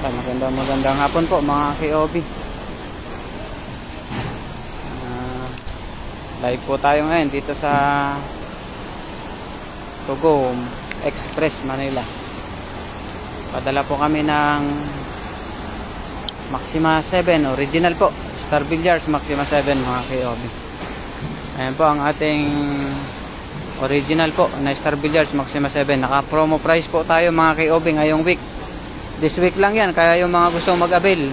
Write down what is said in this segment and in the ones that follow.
Magandang hapon po mga KOB. Live po tayo ngayon dito sa Tugum Express, Manila. Padala po kami ng Maxima 7 original po, Star Billiards Maxima 7 mga KOB. Ayan po ang ating original po na Star Billiards Maxima 7. Naka promo price po tayo mga KOB ngayong week. This week lang yan, kaya yung mga gustong mag-avail,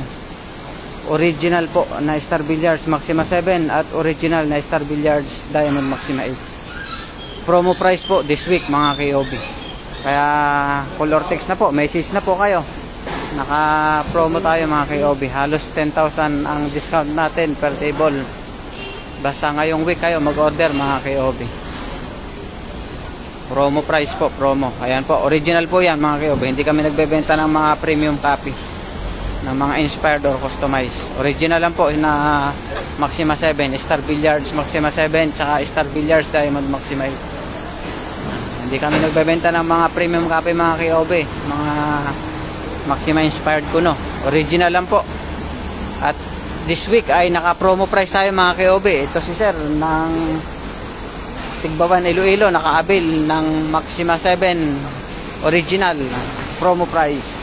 original po na Star Billiards Maxima 7 at original na Star Billiards Diamond Maxima 8. Promo price po this week mga KOB. Kaya color text na po, message na po kayo. Naka promo tayo mga KOB. Halos 10,000 ang discount natin per table. Basta ngayong week kayo mag-order mga KOB. Promo price po, promo. Ayan po, original po yan mga KOB. Hindi kami nagbebenta ng mga premium copy, ng mga inspired or customized. Original lang po na Maxima 7, Star Billiards Maxima 7, tsaka Star Billiards Diamond Maxima 8. Hindi kami nagbebenta ng mga premium copy mga KOB, mga Maxima inspired ko no. Original lang po. At this week ay naka promo price tayo mga KOB. Ito si sir ng Tigbawan, Iloilo, naka-avail ng Maxima 7 original promo price.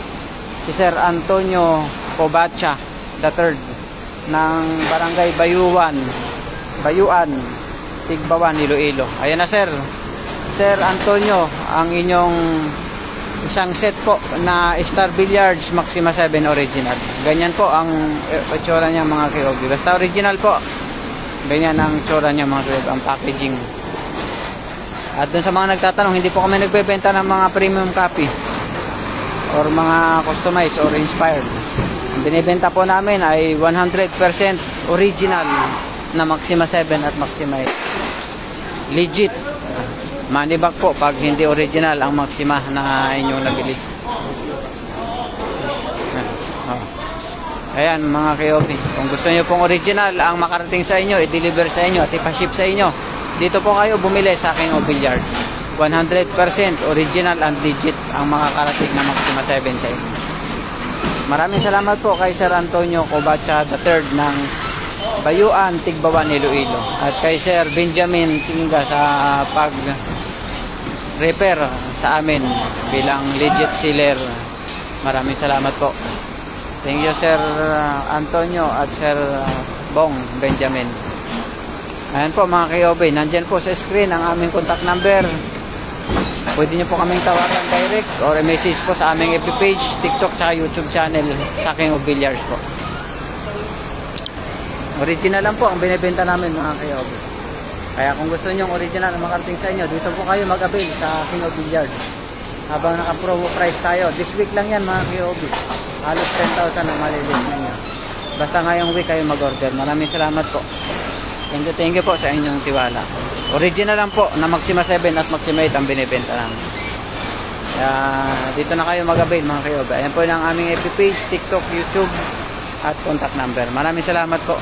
Si Sir Antonio Cobacha III ng Barangay Bayuan, Tigbawan, Iloilo. Ayan na sir. Sir Antonio, ang inyong isang set po na Star Billiards Maxima 7 original. Ganyan po ang itsura niya mga KOB. Basta original po. Ganyan ang itsura niya mga KOB, ang packaging. At dun sa mga nagtatanong, hindi po kami nagbebenta ng mga premium copy or mga customized or inspired. Ang binibenta po namin ay 100% original na Maxima 7 at Maxima 8. Legit. Money back po pag hindi original ang Maxima na inyong nabili. Ayan mga KOB, kung gusto nyo pong original ang makarating sa inyo, i-deliver sa inyo at ipaship sa inyo, dito po kayo bumili sa King of Billiards. 100% original and legit ang makakarating na Maxima 7 sa inyo. Maraming salamat po kay Sir Antonio Cobacha III ng Bayuan, Tigbawan, Iloilo. At kay Sir Benjamin Tinga sa pag-repair sa amin bilang legit seller. Maraming salamat po. Thank you Sir Antonio at Sir Bong Benjamin. Ayan po mga KOB, nandyan po sa screen ang aming contact number. Pwede nyo po kaming tawagan direct or message po sa aming FB page, TikTok, tsaka YouTube channel sa King of Billiards po. Original lang po ang binibenta namin mga KOB. Kaya kung gusto nyo original na makarating sa inyo, dito po kayo mag-avail sa King of Billiards. Habang naka-promo price tayo, this week lang yan mga KOB. Halos 10,000 ang malilis ninyo. Basta ngayong week kayo mag-order. Maraming salamat po. Thank you po sa inyong tiwala. Original lang po na Maxima 7 at Maxima 8 ang binibenta namin. Kaya dito na kayo mag-avail mga KOB. Ayan po ang aming FB page, TikTok, YouTube at contact number. Maraming salamat po.